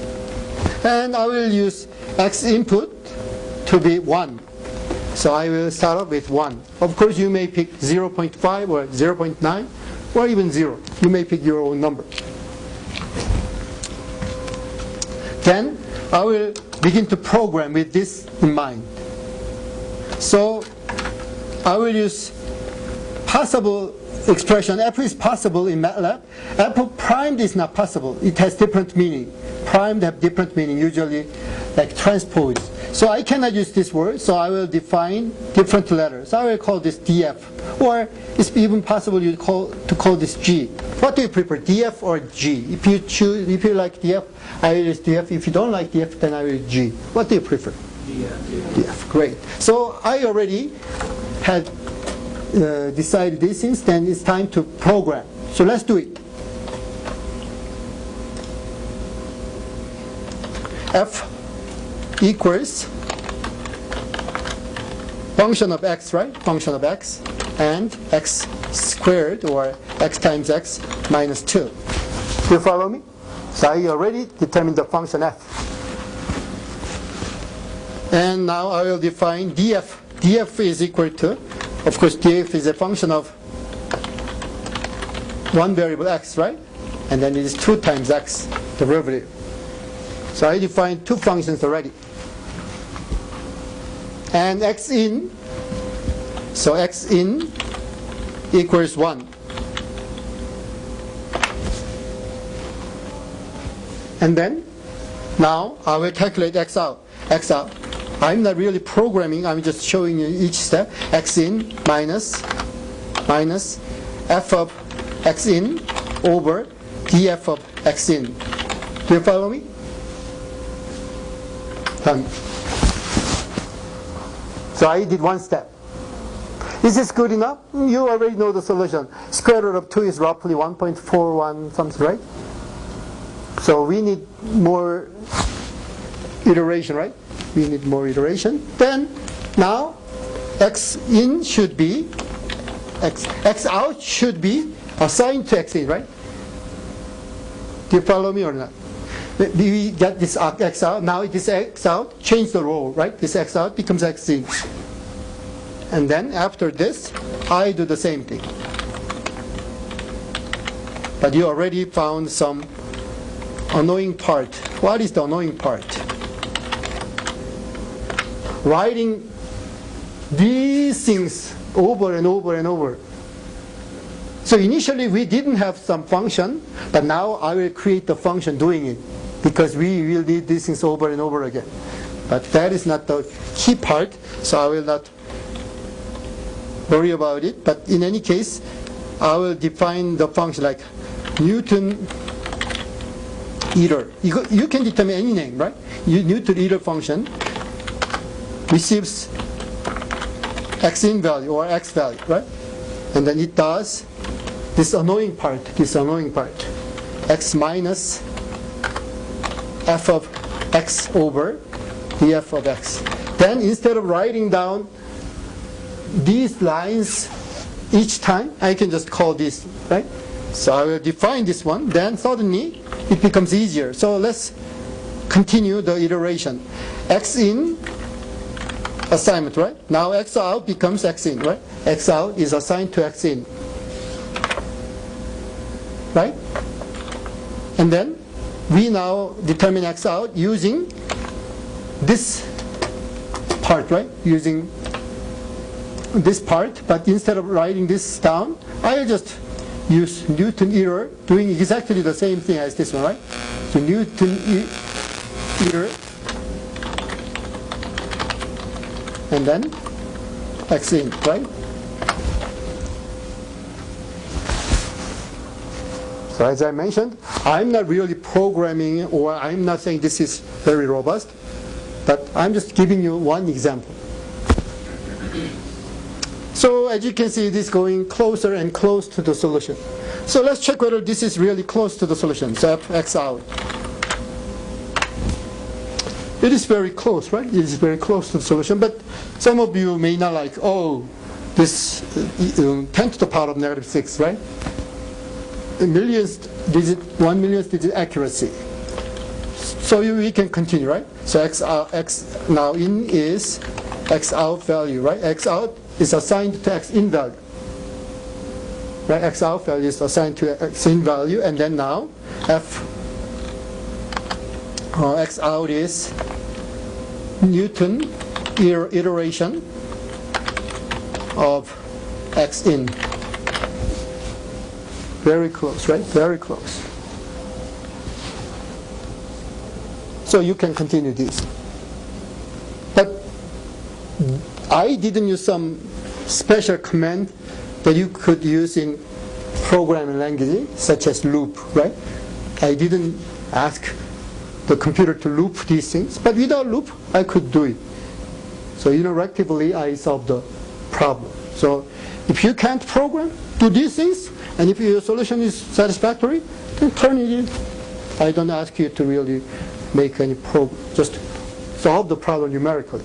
And I will use x input to be 1. So I will start off with 1. Of course, you may pick 0.5 or 0.9 or even 0. You may pick your own number. Then I will begin to program with this in mind. So I will use possible expression. F is possible in MATLAB. F of prime is not possible. It has different meaning. Prime have different meaning, usually like transpose. So I cannot use this word, so I will define different letters. I will call this df. Or it's even possible to call this g. What do you prefer, df or g? If you like df, I will use df. If you don't like df, then I will use g. What do you prefer? df. Great. So I already had decided these things, then it's time to program. So let's do it. F equals function of x, right? Function of x and x squared, or x times x minus 2. Do you follow me? So I already determined the function f. And now I will define df. df is equal to, of course, df is a function of one variable x, right? And then it is 2 times x derivative. So I defined two functions already. And x in, so x in equals 1. And then, now I will calculate x out. X out. I'm not really programming, I'm just showing you each step. X in minus f of x in over df of x in. Do you follow me? Done. So I did one step. Is this good enough? You already know the solution. Square root of 2 is roughly 1.41 something, right? So we need more iteration, right? We need more iteration. Then, now, x in should be, x out should be assigned to x in, right? Do you follow me or not? We get this x out. Now this x out, change the role, right? This x out becomes x in. And then after this, I do the same thing. But you already found some annoying part. What is the annoying part? Writing these things over and over and over. So initially we didn't have some function, but now I will create the function doing it, because we will need these things over and over again. But that is not the key part, so I will not worry about it. But in any case, I will define the function like Newton iter. You can determine any name, right? Newton iter function receives x in value or x value, right? And then it does this annoying part, x minus f of x over df of x. Then instead of writing down these lines each time, I can just call this, right? So I will define this one, then suddenly it becomes easier. So let's continue the iteration. X in assignment, right? Now x out becomes x in, right? X out is assigned to x in, right? And then we now determine x out using this part, right? Using this part, but instead of writing this down, I'll just use Newton error, doing exactly the same thing as this one, right? So Newton error, and then x in, right? So as I mentioned, I'm not really programming, or I'm not saying this is very robust, but I'm just giving you one example. So as you can see, this is going closer and close to the solution. So let's check whether this is really close to the solution. So f x out. It is very close, right? It is very close to the solution, but some of you may not like, oh, this 10 to the power of -6, right? A millionth digit, 1 millionth digit accuracy. So we can continue, right? So x now in is x out value, right? X out is assigned to x in value, right? X out value is assigned to x in value, and then now x out is Newton iteration of x in. Very close, right? Very close. So you can continue this. But I didn't use some special command that you could use in programming language, such as loop, right? I didn't ask the computer to loop these things, but without loop, I could do it. So interactively, I solved the problem. So if you can't program, do these things, and if your solution is satisfactory, then turn it in. I don't ask you to really make any program, just solve the problem numerically.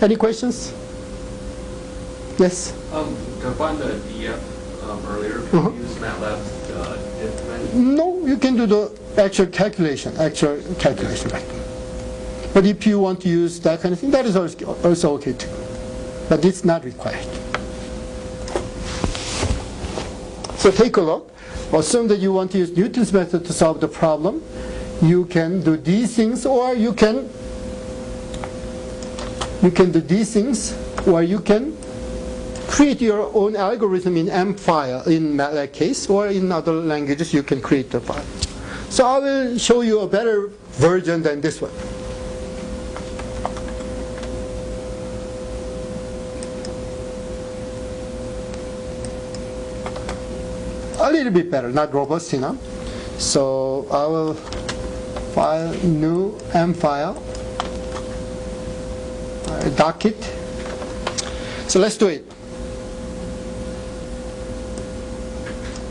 Any questions? Yes? To find the df earlier, can you use MATLAB's diff command? No, you can do the actual calculation, right? But if you want to use that kind of thing, that is also okay too. But it's not required. So take a look. Assume that you want to use Newton's method to solve the problem. You can do these things, or you can do these things, or you can create your own algorithm in M file in MATLAB case, or in other languages you can create the file. So I will show you a better version than this one. A little bit better, not robust enough. So I will file new M file, dock it. So let's do it.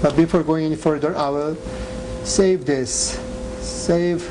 But before going any further, I will save this. Save.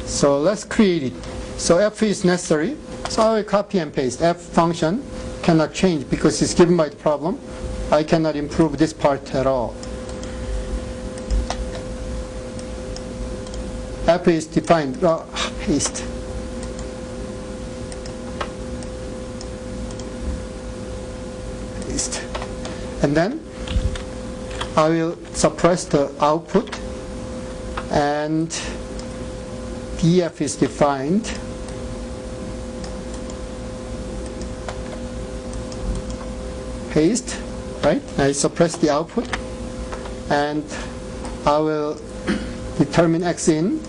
So let's create it. So f is necessary. So I will copy and paste. F function cannot change because it's given by the problem. I cannot improve this part at all. F is defined. Paste. Paste. And then I will suppress the output, and df is defined. Paste, right? I suppress the output, and I will determine x in.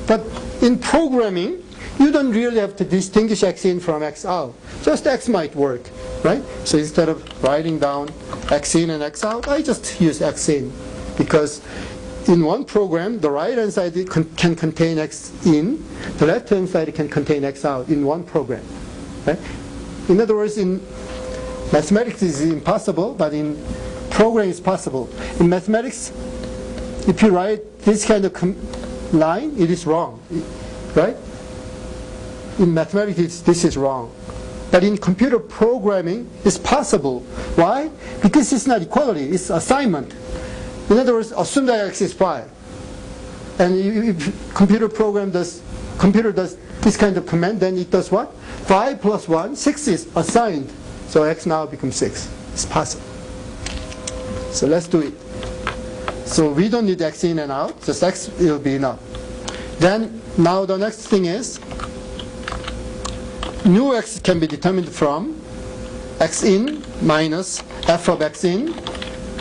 But in programming, you don't really have to distinguish x in from x out. Just x might work, right? So instead of writing down x in and x out, I just use x in, because in one program, the right-hand side can contain x in, the left-hand side can contain x out in one program. Right? In other words, in mathematics it's impossible, but in programming it's possible. In mathematics, if you write this kind of line, it is wrong, right? In mathematics, this is wrong. But in computer programming, it's possible. Why? Because it's not equality, it's assignment. In other words, assume that x is 5. And if computer does this kind of command, then it does what? 5 plus 1, 6 is assigned. So x now becomes 6. It's possible. So let's do it. So we don't need x in and out, just x will be enough. Then, now the next thing is, new x can be determined from x in minus f of x in,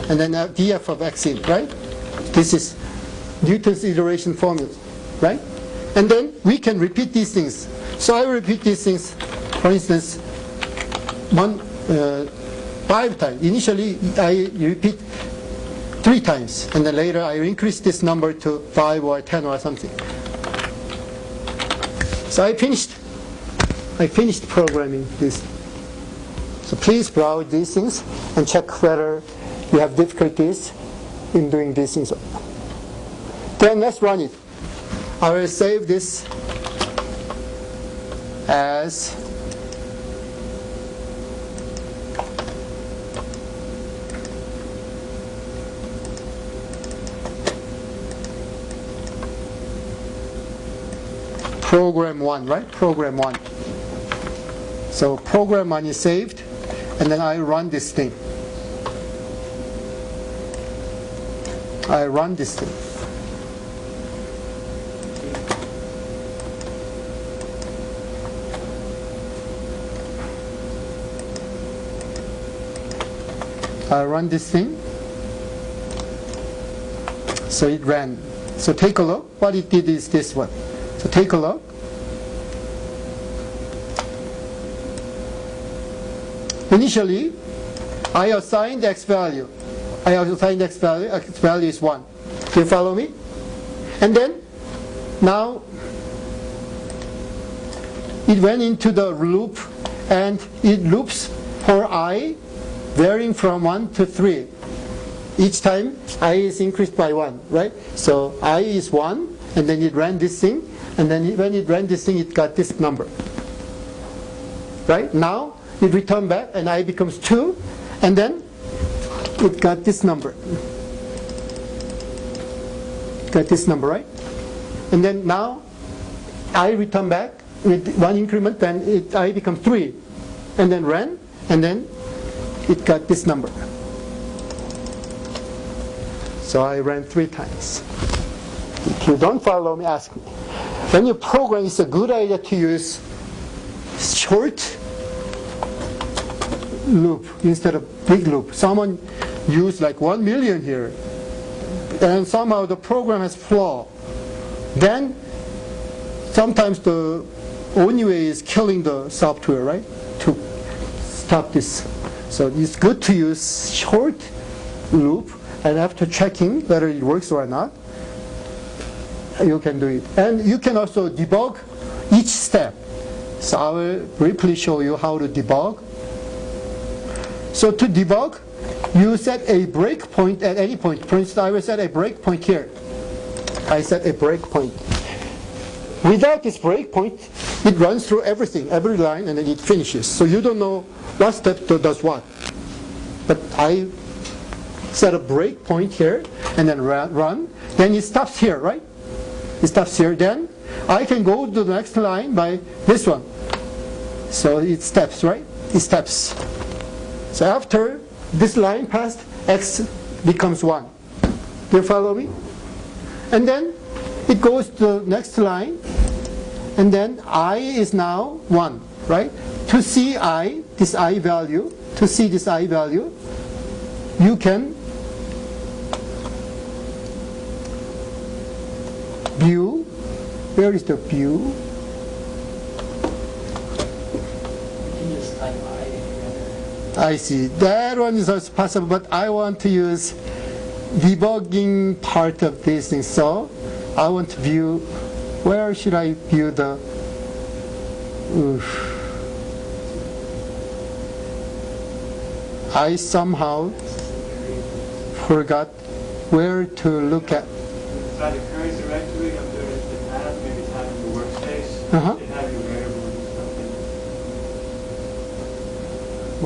and then df of x in, right? This is Newton's iteration formula, right? And then we can repeat these things. So I will repeat these things, for instance, 5 times. Initially, I repeat 3 times, and then later I increase this number to 5 or 10 or something. So I finished programming this. So please browse these things and check whether you have difficulties in doing these things. Then let's run it. I will save this as program 1, right? Program 1. So program 1 is saved, and then I run this thing. I run this thing. I run this thing. So it ran. So take a look. What it did is this one. So take a look. Initially, I assigned x value. X value is 1. Do you follow me? And then, now, it went into the loop, and it loops for I, varying from 1 to 3. Each time, I is increased by 1, right? So I is 1, and then it ran this thing, and then when it ran this thing, it got this number. Right? Now, it returned back, and I becomes 2, and then it got this number. Got this number, right? And then now, I return back with 1 increment, then I becomes 3, and then ran, and then it got this number. So I ran 3 times. If you don't follow me, ask me. When you program, it's a good idea to use short loop instead of big loop. Someone used like 1 million here, and somehow the program has flaw. Then sometimes the only way is killing the software, right? To stop this. So it's good to use short loop, and after checking whether it works or not, you can do it. And you can also debug each step. So I will briefly show you how to debug. So to debug, you set a breakpoint at any point. For instance, I will set a breakpoint here. I set a breakpoint. Without this breakpoint, it runs through everything, every line, and then it finishes. So you don't know what step does what. But I set a breakpoint here, and then run. Then it stops here, right? It stops here. Then I can go to the next line by this one. So it steps, right? It steps. So after this line passed, x becomes 1. Do you follow me? And then it goes to the next line, and then I is now 1, right? To see I, this I value, you can view. Where is the view? You can just type I together. I see. That one is also possible, but I want to use debugging part of these things. So I want to view, where should I view the, I somehow forgot where to look at. Inside the current directory, under the tab, maybe tab in the workspace, Uh-huh. you have your variables and stuff in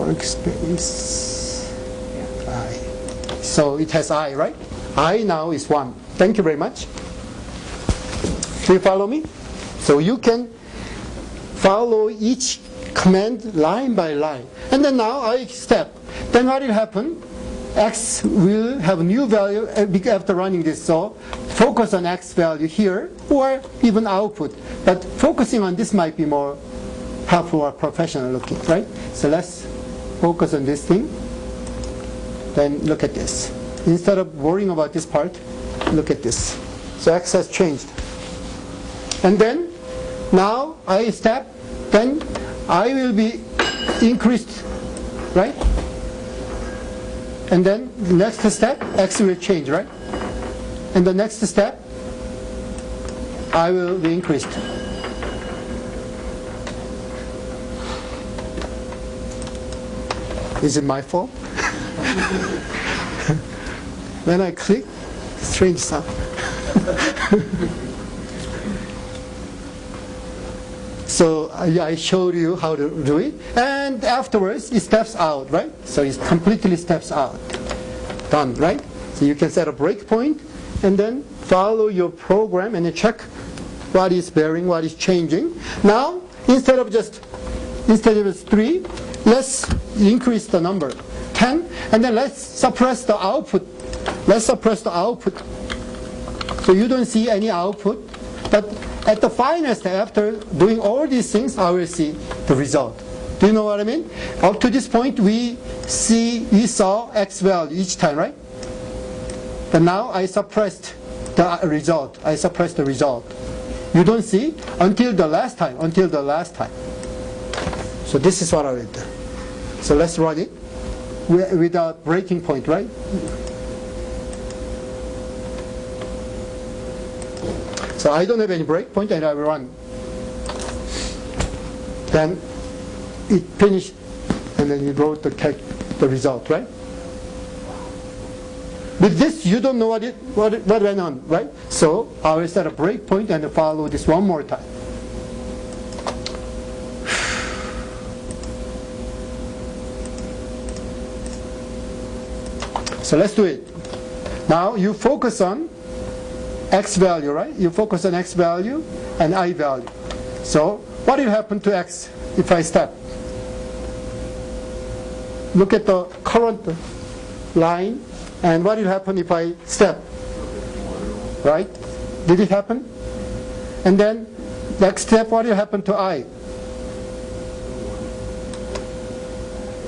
it. Workspace. I. So it has I, right? I now is 1. Thank you very much. Do you follow me? So you can follow each command line by line. And then now I step. Then what will happen? X will have a new value after running this. So focus on X value here, or even output. But focusing on this might be more helpful or professional looking, right? So let's focus on this thing. Then look at this. Instead of worrying about this part, look at this. So X has changed. And then now I step, then I will be increased, right? And then the next step, X will change, right? And the next step, I will be increased. Is it my fault? When I click, strange sound. So I showed you how to do it, and afterwards it steps out, right? So it completely steps out. Done, right? So you can set a breakpoint and then follow your program and then check what is bearing, what is changing. Now, instead of 3, let's increase the number 10, and then let's suppress the output. Let's suppress the output. So you don't see any output, but at the final step, after doing all these things, I will see the result. Do you know what I mean? Up to this point, we saw X value each time, right? But now I suppressed the result. I suppressed the result. You don't see until the last time. So this is what I will do. So let's run it without breaking point, right? So I don't have any breakpoint, and I will run. Then it finished, and then you wrote the result, right? With this, you don't know what went on, right? So I will set a breakpoint and follow this one more time. So let's do it. Now you focus on X value, right? You focus on X value and I value. So what will happen to X if I step? Look at the current line, and what will happen if I step? Right? Did it happen? And then next step, what will happen to I?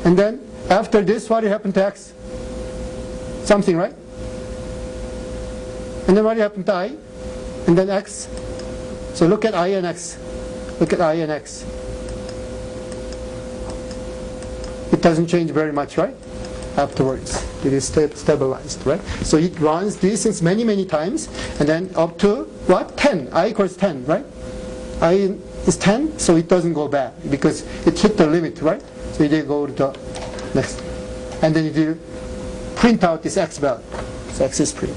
And then after this, what will happen to X? Something, right? And then what will happen to I? And then X. So look at I and X. Look at I and X. It doesn't change very much, right? Afterwards, it is stabilized, right? So it runs these things many, many times, and then up to what? 10. I equals 10, right? I is 10, so it doesn't go back because it hit the limit, right? So it will go to the next. And then it will print out this X value. So X is print.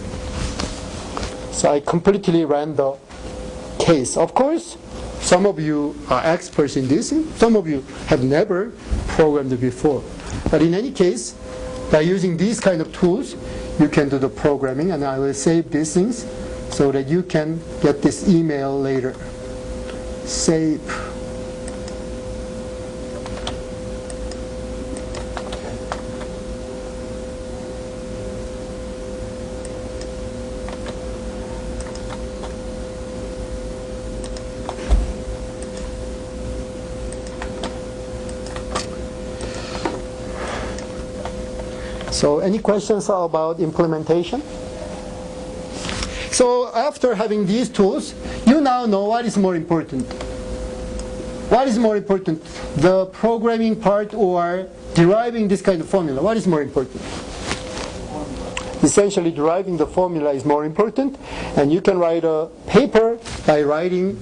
So I completely ran the case. Of course, some of you are experts in this, some of you have never programmed it before. But in any case, by using these kind of tools, you can do the programming, and I will save these things so that you can get this email later. Save. So any questions about implementation? So after having these tools, you now know what is more important. What is more important? The programming part or deriving this kind of formula? What is more important? Essentially, deriving the formula is more important, and you can write a paper by writing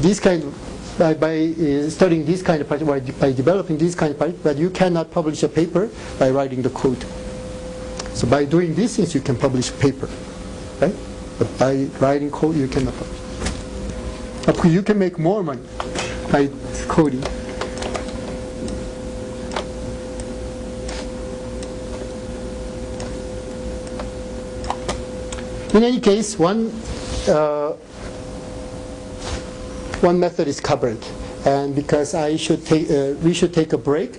these kind of studying this kind of project, by developing this kind of project, but you cannot publish a paper by writing the code. So by doing these things, you can publish a paper, right? But by writing code, you cannot publish. Of course, you can make more money by coding. In any case, one method is covered, and because we should take a break.